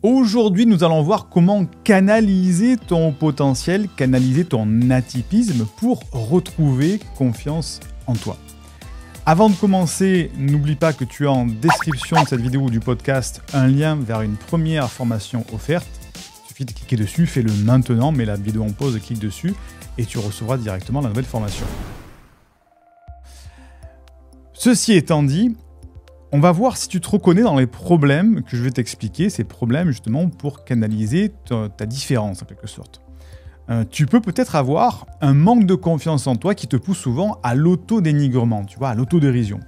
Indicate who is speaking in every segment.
Speaker 1: Aujourd'hui, nous allons voir comment canaliser ton potentiel, canaliser ton atypisme pour retrouver confiance en toi. Avant de commencer, n'oublie pas que tu as en description de cette vidéo ou du podcast un lien vers une première formation offerte. Il suffit de cliquer dessus, fais-le maintenant, mets la vidéo en pause, clique dessus et tu recevras directement la nouvelle formation. Ceci étant dit, on va voir si tu te reconnais dans les problèmes que je vais t'expliquer, ces problèmes justement pour canaliser ta différence en quelque sorte. Tu peux peut-être avoir un manque de confiance en toi qui te pousse souvent à l'auto-dénigrement, tu vois, à l'autodérision.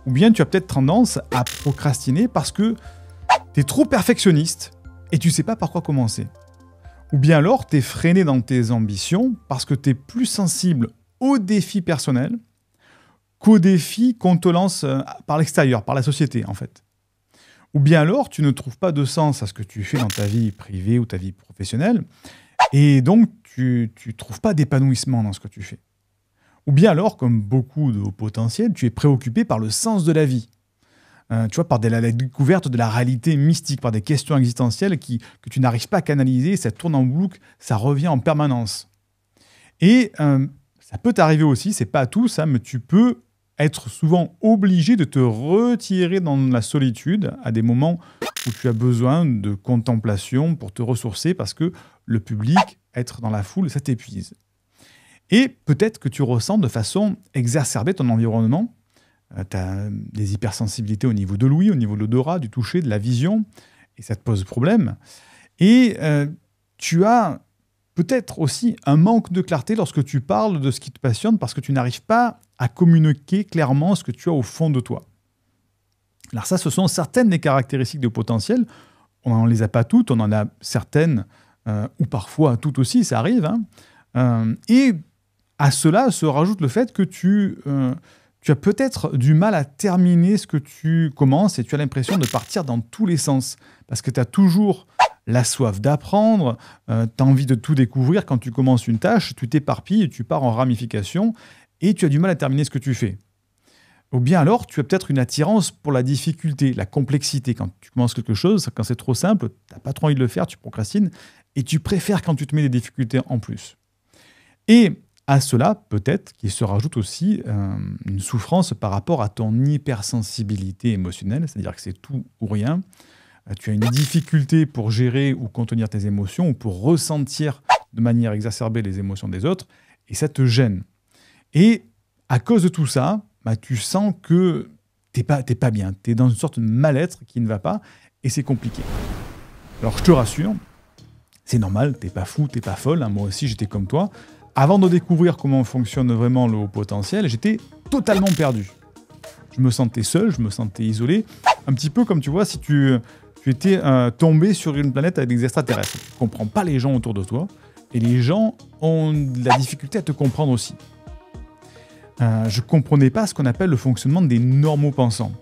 Speaker 1: Ou bien tu as peut-être tendance à procrastiner parce que tu es trop perfectionniste et tu ne sais pas par quoi commencer. Ou bien alors tu es freiné dans tes ambitions parce que tu es plus sensible aux défis personnels qu'aux défis qu'on te lance par l'extérieur, par la société en fait. Ou bien alors tu ne trouves pas de sens à ce que tu fais dans ta vie privée ou ta vie professionnelle et donc tu ne trouves pas d'épanouissement dans ce que tu fais. Ou bien alors, comme beaucoup de hauts potentiels, tu es préoccupé par le sens de la vie. Tu vois, par la découverte de la réalité mystique, par des questions existentielles que tu n'arrives pas à canaliser, ça tourne en boucle, ça revient en permanence. Et ça peut t'arriver aussi, c'est pas tout ça, mais tu peux être souvent obligé de te retirer dans la solitude à des moments où tu as besoin de contemplation pour te ressourcer parce que le public, être dans la foule, ça t'épuise. Et peut-être que tu ressens de façon exacerbée ton environnement. Tu as des hypersensibilités au niveau de l'ouïe, au niveau de l'odorat, du toucher, de la vision, et ça te pose problème. Et tu as peut-être aussi un manque de clarté lorsque tu parles de ce qui te passionne parce que tu n'arrives pas à communiquer clairement ce que tu as au fond de toi. Alors ça, ce sont certaines des caractéristiques de potentiel. On n'en les a pas toutes, on en a certaines, ou parfois toutes aussi, ça arrive. Et à cela se rajoute le fait que tu as peut-être du mal à terminer ce que tu commences et tu as l'impression de partir dans tous les sens. Parce que tu as toujours la soif d'apprendre, tu as envie de tout découvrir. Quand tu commences une tâche, tu t'éparpilles et tu pars en ramification et tu as du mal à terminer ce que tu fais. Ou bien alors, tu as peut-être une attirance pour la difficulté, la complexité. Quand tu commences quelque chose, quand c'est trop simple, tu n'as pas trop envie de le faire, tu procrastines et tu préfères quand tu te mets des difficultés en plus. Et à cela, peut-être qu'il se rajoute aussi une souffrance par rapport à ton hypersensibilité émotionnelle, c'est-à-dire que c'est tout ou rien. Tu as une difficulté pour gérer ou contenir tes émotions ou pour ressentir de manière exacerbée les émotions des autres et ça te gêne. Et à cause de tout ça, tu sens que t'es pas bien, tu es dans une sorte de mal-être qui ne va pas et c'est compliqué. Alors je te rassure, c'est normal, t'es pas fou, t'es pas folle, moi aussi j'étais comme toi. Avant de découvrir comment fonctionne vraiment le haut potentiel, j'étais totalement perdu. Je me sentais seul, je me sentais isolé, un petit peu comme tu vois si tu étais tombé sur une planète avec des extraterrestres. Tu ne comprends pas les gens autour de toi et les gens ont de la difficulté à te comprendre aussi. Je ne comprenais pas ce qu'on appelle le fonctionnement des normaux pensants.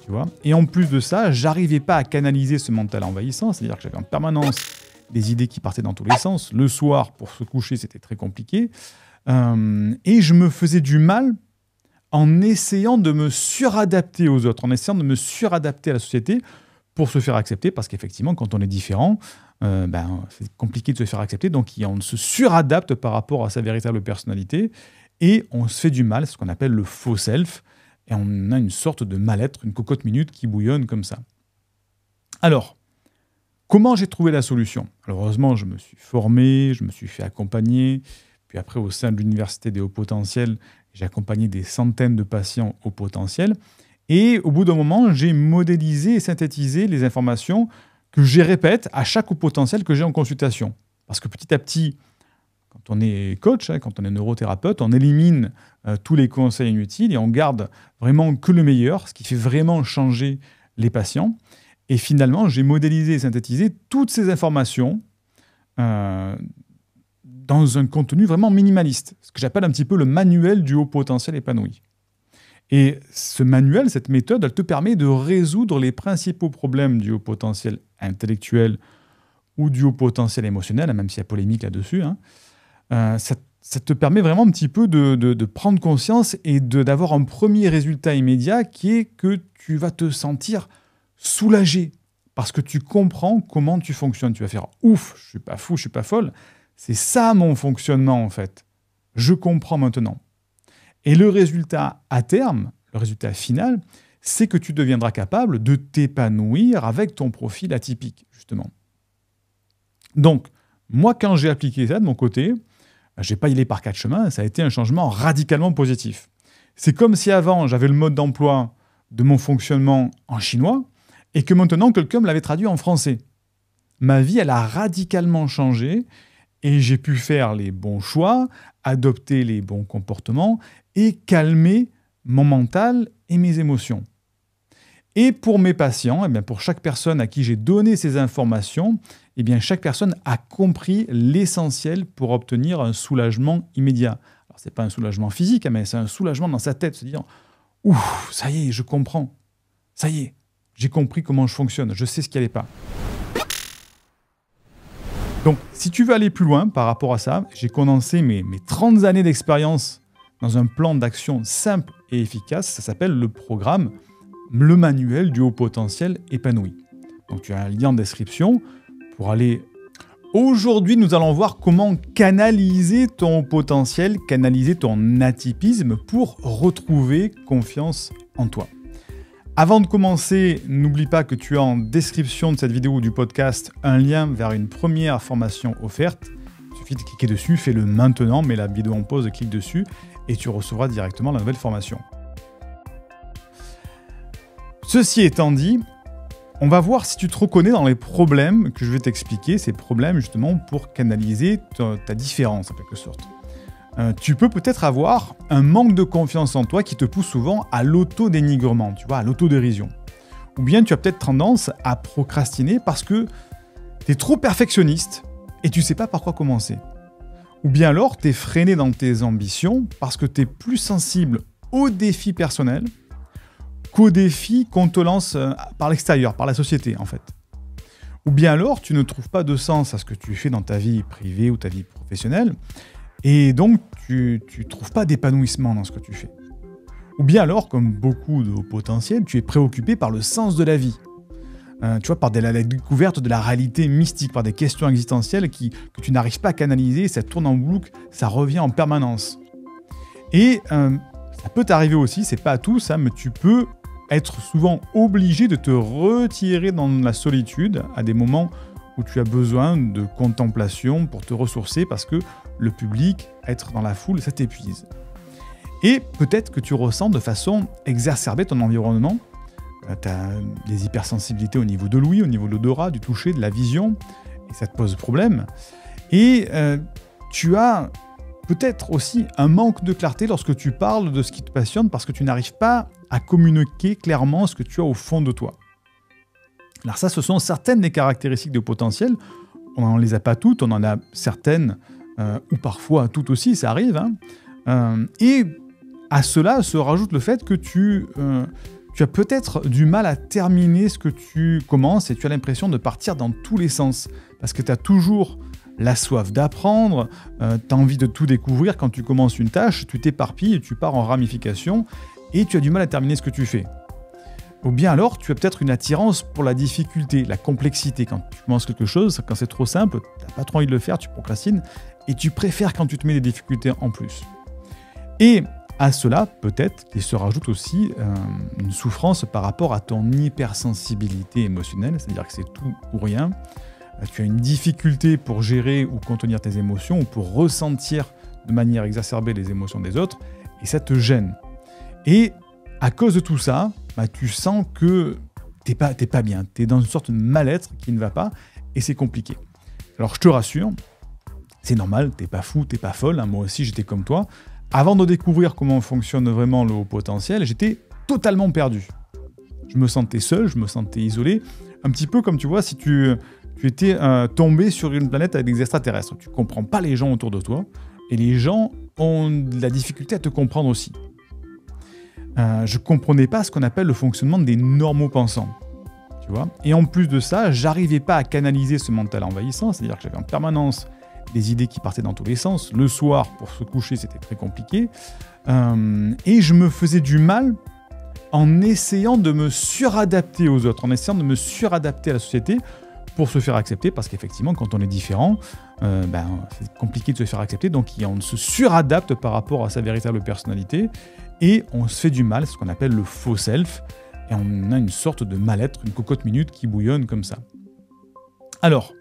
Speaker 1: Tu vois, et en plus de ça, j'arrivais pas à canaliser ce mental envahissant, c'est-à-dire que j'avais en permanence des idées qui partaient dans tous les sens. Le soir, pour se coucher, c'était très compliqué. Et je me faisais du mal en essayant de me suradapter aux autres, en essayant de me suradapter à la société pour se faire accepter, parce qu'effectivement, quand on est différent, c'est compliqué de se faire accepter, donc on se suradapte par rapport à sa véritable personnalité, et on se fait du mal, c'est ce qu'on appelle le faux self, et on a une sorte de mal-être, une cocotte minute qui bouillonne comme ça. Alors, comment j'ai trouvé la solution ? Alors, heureusement, je me suis formé, je me suis fait accompagner, puis après, au sein de l'Université des hauts potentiels, j'ai accompagné des centaines de patients hauts potentiels, et au bout d'un moment, j'ai modélisé et synthétisé les informations que je répète à chaque haut potentiel que j'ai en consultation. Parce que petit à petit, quand on est coach, quand on est neurothérapeute, on élimine tous les conseils inutiles et on garde vraiment que le meilleur, ce qui fait vraiment changer les patients. Et finalement, j'ai modélisé et synthétisé toutes ces informations dans un contenu vraiment minimaliste, ce que j'appelle un petit peu le manuel du haut potentiel épanoui. Et ce manuel, cette méthode, elle te permet de résoudre les principaux problèmes du haut potentiel intellectuel ou du haut potentiel émotionnel, même s'il y a polémique là-dessus. Ça te permet vraiment un petit peu de prendre conscience et d'avoir un premier résultat immédiat qui est que tu vas te sentir soulagé parce que tu comprends comment tu fonctionnes. Tu vas faire « Ouf, je suis pas fou, je suis pas folle. C'est ça mon fonctionnement en fait. Je comprends maintenant. » Et le résultat à terme, le résultat final, c'est que tu deviendras capable de t'épanouir avec ton profil atypique, justement. Donc, moi, quand j'ai appliqué ça de mon côté, je n'ai pas y allé par 4 chemins, ça a été un changement radicalement positif. C'est comme si avant, j'avais le mode d'emploi de mon fonctionnement en chinois et que maintenant, quelqu'un me l'avait traduit en français. Ma vie, elle a radicalement changé et j'ai pu faire les bons choix, adopter les bons comportements et calmer mon mental et mes émotions. Et pour mes patients, eh bien pour chaque personne à qui j'ai donné ces informations, eh bien chaque personne a compris l'essentiel pour obtenir un soulagement immédiat. Alors, ce n'est pas un soulagement physique, mais c'est un soulagement dans sa tête, se dire « Ouf, ça y est, je comprends. Ça y est, j'ai compris comment je fonctionne, je sais ce qui n'allait pas. » Donc, si tu veux aller plus loin par rapport à ça, j'ai condensé mes 30 années d'expérience dans un plan d'action simple et efficace. Ça s'appelle le programme, le manuel du haut potentiel épanoui. Donc, tu as un lien en description pour aller... Aujourd'hui, nous allons voir comment canaliser ton potentiel, canaliser ton atypisme pour retrouver confiance en toi. Avant de commencer, n'oublie pas que tu as en description de cette vidéo ou du podcast un lien vers une première formation offerte. Il suffit de cliquer dessus, fais-le maintenant, mets la vidéo en pause, clique dessus et tu recevras directement la nouvelle formation. Ceci étant dit, on va voir si tu te reconnais dans les problèmes que je vais t'expliquer, ces problèmes justement pour canaliser ta différence en quelque sorte. Tu peux peut-être avoir un manque de confiance en toi qui te pousse souvent à l'auto-dénigrement, tu vois, à l'autodérision. Ou bien tu as peut-être tendance à procrastiner parce que tu es trop perfectionniste et tu ne sais pas par quoi commencer. Ou bien alors tu es freiné dans tes ambitions parce que tu es plus sensible aux défis personnels qu'aux défis qu'on te lance par l'extérieur, par la société en fait. Ou bien alors tu ne trouves pas de sens à ce que tu fais dans ta vie privée ou ta vie professionnelle, et donc tu ne trouves pas d'épanouissement dans ce que tu fais. Ou bien alors, comme beaucoup de hauts potentiels, tu es préoccupé par le sens de la vie. Tu vois, par la découverte de la réalité mystique, par des questions existentielles que tu n'arrives pas à canaliser, ça tourne en boucle, ça revient en permanence. Et ça peut t'arriver aussi, c'est pas à tous, mais tu peux être souvent obligé de te retirer dans la solitude à des moments où tu as besoin de contemplation pour te ressourcer parce que le public, être dans la foule, ça t'épuise. Et peut-être que tu ressens de façon exacerbée ton environnement. Tu as des hypersensibilités au niveau de l'ouïe, au niveau de l'odorat, du toucher, de la vision, et ça te pose problème. Et tu as peut-être aussi un manque de clarté lorsque tu parles de ce qui te passionne parce que tu n'arrives pas à communiquer clairement ce que tu as au fond de toi. Alors ça, ce sont certaines des caractéristiques de potentiel. On n'en les a pas toutes, on en a certaines, ou parfois toutes aussi, ça arrive. Et à cela se rajoute le fait que tu as peut-être du mal à terminer ce que tu commences et tu as l'impression de partir dans tous les sens. Parce que tu as toujours la soif d'apprendre, tu as envie de tout découvrir. Quand tu commences une tâche, tu t'éparpilles et tu pars en ramification et tu as du mal à terminer ce que tu fais. Ou bien alors, tu as peut-être une attirance pour la difficulté, la complexité. Quand tu commences quelque chose, quand c'est trop simple, tu n'as pas trop envie de le faire, tu procrastines, et tu préfères quand tu te mets des difficultés en plus. Et à cela, peut-être qu'il se rajoute aussi une souffrance par rapport à ton hypersensibilité émotionnelle, c'est-à-dire que c'est tout ou rien. Tu as une difficulté pour gérer ou contenir tes émotions, ou pour ressentir de manière exacerbée les émotions des autres, et ça te gêne. Et à cause de tout ça, tu sens que t'es pas bien, tu es dans une sorte de mal-être qui ne va pas, et c'est compliqué. Alors je te rassure, c'est normal, t'es pas fou, t'es pas folle, moi aussi j'étais comme toi. Avant de découvrir comment fonctionne vraiment le haut potentiel, j'étais totalement perdu. Je me sentais seul, je me sentais isolé, un petit peu comme tu vois si tu étais tombé sur une planète avec des extraterrestres. Tu comprends pas les gens autour de toi, et les gens ont de la difficulté à te comprendre aussi. Je comprenais pas ce qu'on appelle le fonctionnement des normaux pensants, tu vois. Et en plus de ça, j'arrivais pas à canaliser ce mental envahissant, c'est-à-dire que j'avais en permanence des idées qui partaient dans tous les sens. Le soir, pour se coucher, c'était très compliqué. Et je me faisais du mal en essayant de me suradapter aux autres, en essayant de me suradapter à la société pour se faire accepter, parce qu'effectivement, quand on est différent, c'est compliqué de se faire accepter, donc on se suradapte par rapport à sa véritable personnalité, et on se fait du mal, c'est ce qu'on appelle le faux self, et on a une sorte de mal-être, une cocotte minute qui bouillonne comme ça. Alors,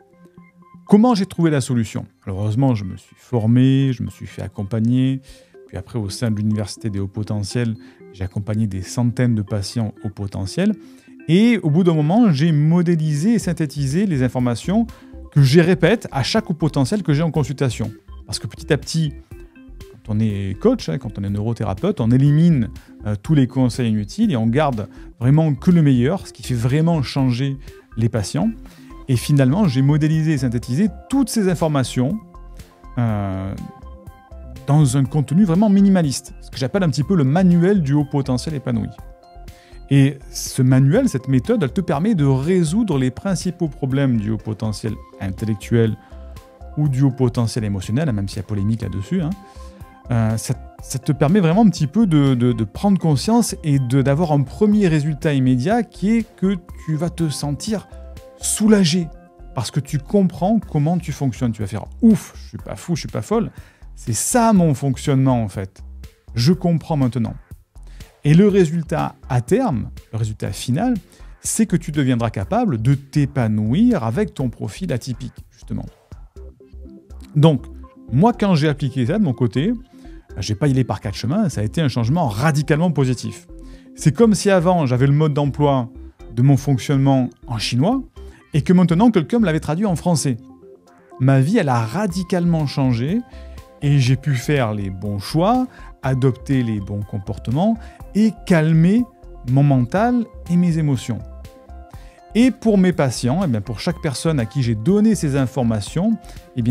Speaker 1: comment j'ai trouvé la solution? Alors, heureusement, je me suis formé, je me suis fait accompagner, puis après, au sein de l'Université des hauts potentiels, j'ai accompagné des centaines de patients hauts potentiels, et au bout d'un moment, j'ai modélisé et synthétisé les informations que je répète à chaque haut potentiel que j'ai en consultation. Parce que petit à petit, quand on est coach, quand on est neurothérapeute, on élimine tous les conseils inutiles et on garde vraiment que le meilleur, ce qui fait vraiment changer les patients. Et finalement, j'ai modélisé et synthétisé toutes ces informations dans un contenu vraiment minimaliste, ce que j'appelle un petit peu le manuel du haut potentiel épanoui. Et ce manuel, cette méthode, elle te permet de résoudre les principaux problèmes du haut potentiel intellectuel ou du haut potentiel émotionnel, même s'il y a polémique là-dessus. Ça te permet vraiment un petit peu de prendre conscience et d'avoir un premier résultat immédiat qui est que tu vas te sentir soulagé parce que tu comprends comment tu fonctionnes. Tu vas faire « ouf, je suis pas fou, je suis pas folle, c'est ça mon fonctionnement en fait. Je comprends maintenant ». Et le résultat à terme, le résultat final, c'est que tu deviendras capable de t'épanouir avec ton profil atypique, justement. Donc, moi, quand j'ai appliqué ça de mon côté, j'ai pas y allé par quatre chemins, ça a été un changement radicalement positif. C'est comme si avant, j'avais le mode d'emploi de mon fonctionnement en chinois, et que maintenant, quelqu'un me l'avait traduit en français. Ma vie, elle a radicalement changé, et j'ai pu faire les bons choix, adopter les bons comportements et calmer mon mental et mes émotions. Et pour mes patients, pour chaque personne à qui j'ai donné ces informations,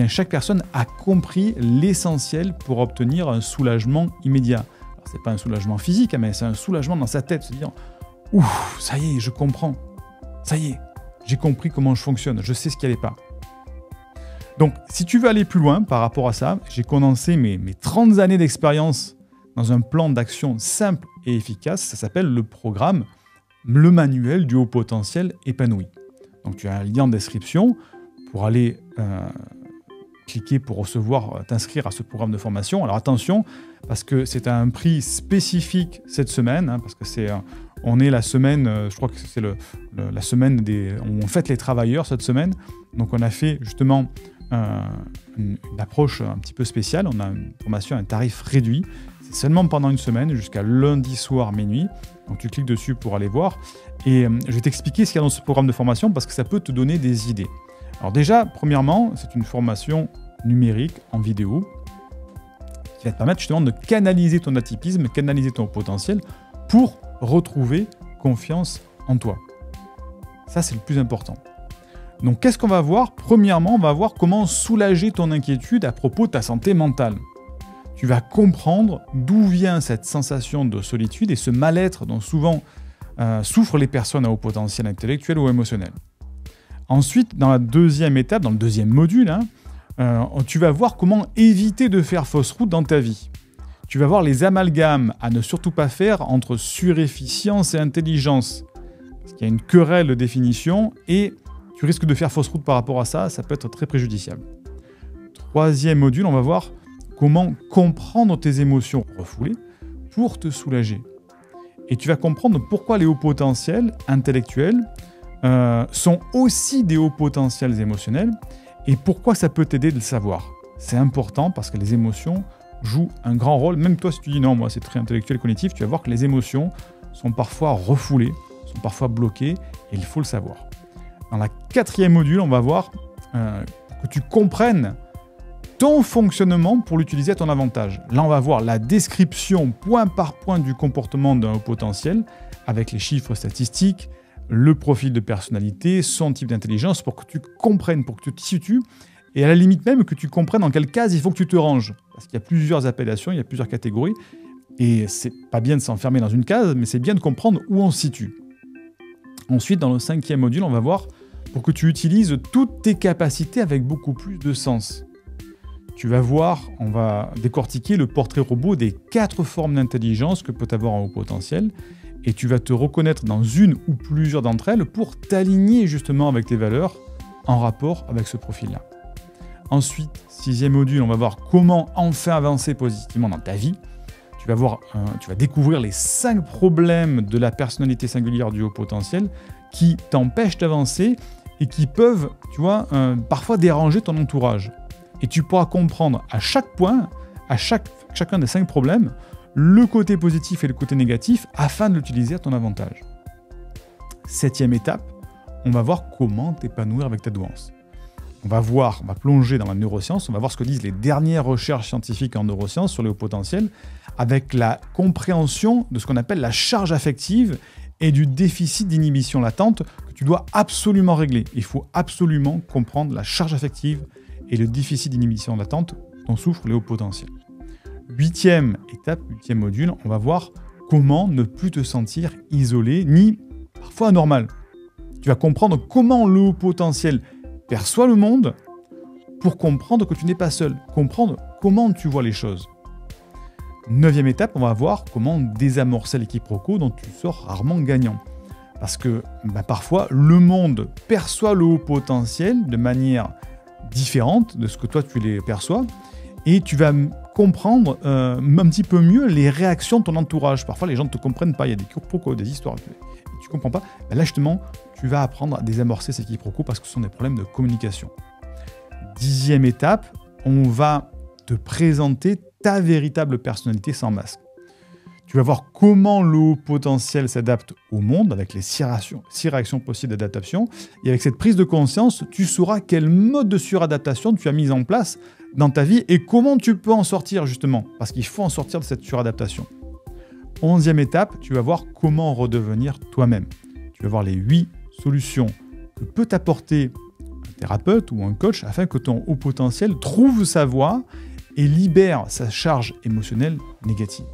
Speaker 1: chaque personne a compris l'essentiel pour obtenir un soulagement immédiat. Ce n'est pas un soulagement physique, mais c'est un soulagement dans sa tête, se dire « Ouf, ça y est, je comprends. Ça y est, j'ai compris comment je fonctionne, je sais ce qui n'allait pas. » Donc, si tu veux aller plus loin par rapport à ça, j'ai condensé mes 30 années d'expérience dans un plan d'action simple et efficace. Ça s'appelle le programme, le manuel du haut potentiel épanoui. Donc, tu as un lien en description pour aller cliquer pour recevoir, t'inscrire à ce programme de formation. Alors attention, parce que c'est à un prix spécifique cette semaine, parce que on est la semaine, je crois que c'est la semaine où on fête les travailleurs cette semaine. Donc, on a fait justement une approche un petit peu spéciale. On a une formation à un tarif réduit. C'est seulement pendant une semaine, jusqu'à lundi soir minuit. Donc tu cliques dessus pour aller voir. Et je vais t'expliquer ce qu'il y a dans ce programme de formation parce que ça peut te donner des idées. Alors déjà, premièrement, c'est une formation numérique en vidéo qui va te permettre justement de canaliser ton atypisme, canaliser ton potentiel pour retrouver confiance en toi. Ça, c'est le plus important. Donc, qu'est-ce qu'on va voir? Premièrement, on va voir comment soulager ton inquiétude à propos de ta santé mentale. Tu vas comprendre d'où vient cette sensation de solitude et ce mal-être dont souvent souffrent les personnes à haut potentiel intellectuel ou émotionnel. Ensuite, dans la deuxième étape, dans le deuxième module, tu vas voir comment éviter de faire fausse route dans ta vie. Tu vas voir les amalgames à ne surtout pas faire entre surefficience et intelligence. Parce qu'il y a une querelle de définition et tu risques de faire fausse route par rapport à ça, ça peut être très préjudiciable. Troisième module, on va voir comment comprendre tes émotions refoulées pour te soulager. Et tu vas comprendre pourquoi les hauts potentiels intellectuels sont aussi des hauts potentiels émotionnels et pourquoi ça peut t'aider de le savoir. C'est important parce que les émotions jouent un grand rôle. Même toi, si tu dis non, moi c'est très intellectuel cognitif, tu vas voir que les émotions sont parfois refoulées, sont parfois bloquées et il faut le savoir. Dans la quatrième module, on va voir que tu comprennes ton fonctionnement pour l'utiliser à ton avantage. Là, on va voir la description point par point du comportement d'un haut potentiel avec les chiffres statistiques, le profil de personnalité, son type d'intelligence pour que tu comprennes, pour que tu te situes et à la limite même que tu comprennes dans quelle case il faut que tu te ranges. Parce qu'il y a plusieurs appellations, il y a plusieurs catégories et c'est pas bien de s'enfermer dans une case, mais c'est bien de comprendre où on se situe. Ensuite, dans le cinquième module, on va voir pour que tu utilises toutes tes capacités avec beaucoup plus de sens. Tu vas voir, on va décortiquer le portrait robot des 4 formes d'intelligence que peut avoir un haut potentiel et tu vas te reconnaître dans une ou plusieurs d'entre elles pour t'aligner justement avec tes valeurs en rapport avec ce profil-là. Ensuite, 6e module, on va voir comment enfin avancer positivement dans ta vie. Tu vas découvrir les 5 problèmes de la personnalité singulière du haut potentiel qui t'empêchent d'avancer et qui peuvent, tu vois, parfois déranger ton entourage. Et tu pourras comprendre à chaque point, chacun des 5 problèmes, le côté positif et le côté négatif afin de l'utiliser à ton avantage. 7e étape, on va voir comment t'épanouir avec ta douance. On va plonger dans la neuroscience, on va voir ce que disent les dernières recherches scientifiques en neurosciences sur le haut potentiel, avec la compréhension de ce qu'on appelle la charge affective et du déficit d'inhibition latente que tu dois absolument régler. Il faut absolument comprendre la charge affective et le déficit d'inhibition latente dont souffrent les hauts potentiels. 8e étape, 8e module, on va voir comment ne plus te sentir isolé ni parfois anormal. Tu vas comprendre comment le haut potentiel perçoit le monde pour comprendre que tu n'es pas seul, comprendre comment tu vois les choses. 9e étape, on va voir comment désamorcer les quiproquos dont tu sors rarement gagnant. Parce que parfois, le monde perçoit le haut potentiel de manière différente de ce que toi tu les perçois, et tu vas comprendre un petit peu mieux les réactions de ton entourage. Parfois, les gens ne te comprennent pas, il y a des quiproquos, des histoires, et tu ne comprends pas. Là, justement, tu vas apprendre à désamorcer ces quiproquos parce que ce sont des problèmes de communication. 10e étape, on va te présenter ta véritable personnalité sans masque. Tu vas voir comment le haut potentiel s'adapte au monde avec les 6 réactions possibles d'adaptation. Et avec cette prise de conscience, tu sauras quel mode de suradaptation tu as mis en place dans ta vie et comment tu peux en sortir justement. Parce qu'il faut en sortir de cette suradaptation. 11e étape, tu vas voir comment redevenir toi-même. Tu vas voir les 8 solutions que peut t'apporter un thérapeute ou un coach afin que ton haut potentiel trouve sa voie et libère sa charge émotionnelle négative.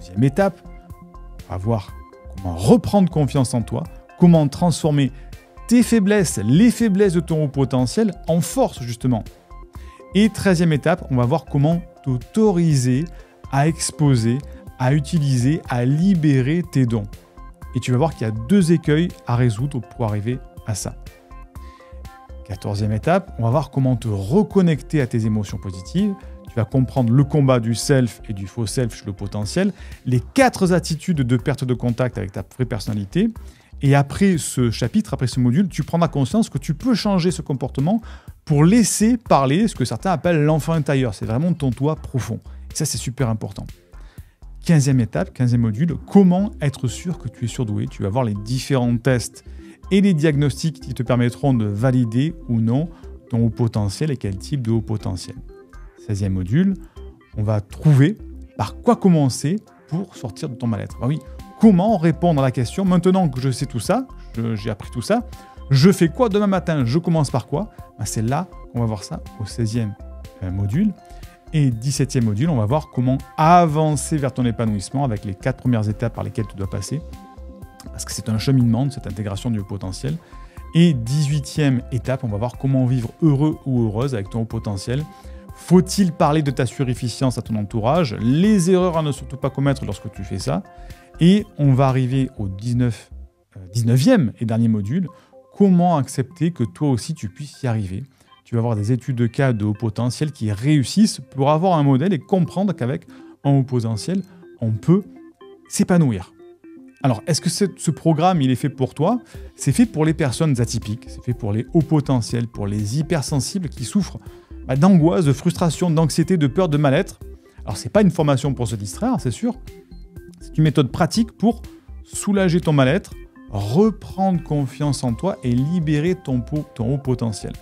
Speaker 1: 12e étape, on va voir comment reprendre confiance en toi, comment transformer tes faiblesses, les faiblesses de ton haut potentiel en force justement. Et 13e étape, on va voir comment t'autoriser à exposer, à utiliser, à libérer tes dons. Et tu vas voir qu'il y a 2 écueils à résoudre pour arriver à ça. 14e étape, on va voir comment te reconnecter à tes émotions positives. Tu vas comprendre le combat du self et du faux self chez le potentiel, les 4 attitudes de perte de contact avec ta vraie personnalité. Et après ce chapitre, après ce module, tu prendras conscience que tu peux changer ce comportement pour laisser parler ce que certains appellent l'enfant intérieur. C'est vraiment ton toi profond. Et ça, c'est super important. 15e étape, 15e module, comment être sûr que tu es surdoué. Tu vas voir les différents tests et les diagnostics qui te permettront de valider ou non ton haut potentiel et quel type de haut potentiel. 16e module, on va trouver par quoi commencer pour sortir de ton mal-être. Oui, comment répondre à la question, maintenant que je sais tout ça, j'ai appris tout ça, je fais quoi demain matin, je commence par quoi? C'est là qu'on va voir ça au 16e module. Et 17e module, on va voir comment avancer vers ton épanouissement avec les 4 premières étapes par lesquelles tu dois passer. Parce que c'est un cheminement de cette intégration du haut potentiel. Et 18e étape, on va voir comment vivre heureux ou heureuse avec ton haut potentiel. Faut-il parler de ta surefficience à ton entourage? Les erreurs à ne surtout pas commettre lorsque tu fais ça. Et on va arriver au 19e et dernier module. Comment accepter que toi aussi tu puisses y arriver? Tu vas avoir des études de cas de haut potentiel qui réussissent pour avoir un modèle et comprendre qu'avec un haut potentiel, on peut s'épanouir. Alors, est-ce que ce programme, il est fait pour toi? C'est fait pour les personnes atypiques, c'est fait pour les hauts potentiels, pour les hypersensibles qui souffrent d'angoisse, de frustration, d'anxiété, de peur, de mal-être. Alors, ce n'est pas une formation pour se distraire, c'est sûr. C'est une méthode pratique pour soulager ton mal-être, reprendre confiance en toi et libérer ton haut potentiel.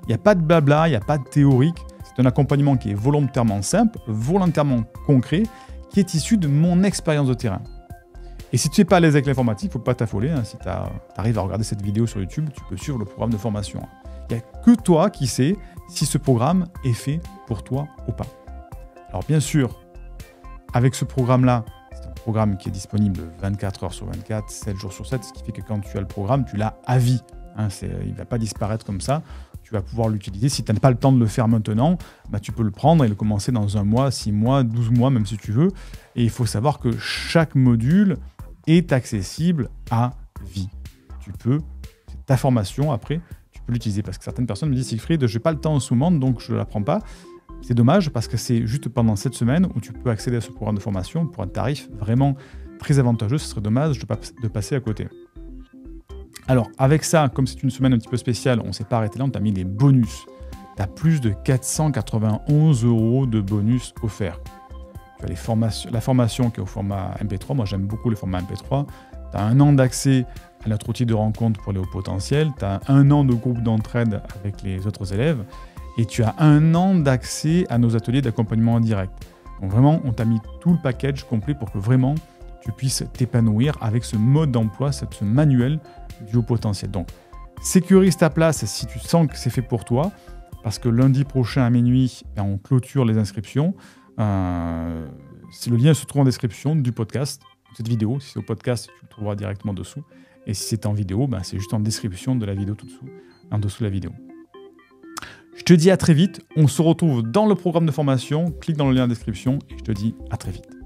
Speaker 1: Il n'y a pas de blabla, il n'y a pas de théorique. C'est un accompagnement qui est volontairement simple, volontairement concret, qui est issu de mon expérience de terrain. Et si tu n'es pas à l'aise avec l'informatique, il ne faut pas t'affoler. Si tu arrives à regarder cette vidéo sur YouTube, tu peux suivre le programme de formation. Il n'y a que toi qui sais si ce programme est fait pour toi ou pas. Alors bien sûr, avec ce programme-là, c'est un programme qui est disponible 24 heures sur 24, 7 jours sur 7, ce qui fait que quand tu as le programme, tu l'as à vie. Hein, il ne va pas disparaître comme ça. Tu vas pouvoir l'utiliser. Si tu n'as pas le temps de le faire maintenant, tu peux le prendre et le commencer dans 1 mois, 6 mois, 12 mois, même si tu veux. Et il faut savoir que chaque module est accessible à vie. Tu peux, ta formation après, tu peux l'utiliser. Parce que certaines personnes me disent, Siegfried, je n'ai pas le temps en ce moment, donc je ne la prends pas. C'est dommage parce que c'est juste pendant cette semaine où tu peux accéder à ce programme de formation pour un tarif vraiment très avantageux. Ce serait dommage de passer à côté. Alors, avec ça, comme c'est une semaine un petit peu spéciale, on ne s'est pas arrêté là, on t'a mis des bonus. Tu as plus de 491 € de bonus offerts. Tu as la formation qui est au format MP3. Moi, j'aime beaucoup les formats MP3. Tu as 1 an d'accès à notre outil de rencontre pour les hauts potentiels. Tu as 1 an de groupe d'entraide avec les autres élèves. Et tu as 1 an d'accès à nos ateliers d'accompagnement en direct. Donc vraiment, on t'a mis tout le package complet pour que vraiment tu puisses t'épanouir avec ce mode d'emploi, ce manuel du haut potentiel. Donc, sécurise ta place si tu sens que c'est fait pour toi, parce que lundi prochain à minuit, on clôture les inscriptions. Le lien se trouve en description du podcast, de cette vidéo. Si c'est au podcast, tu le trouveras directement dessous. Et si c'est en vidéo, c'est juste en description de la vidéo tout dessous, en dessous de la vidéo. Je te dis à très vite. On se retrouve dans le programme de formation. Clique dans le lien en description et je te dis à très vite.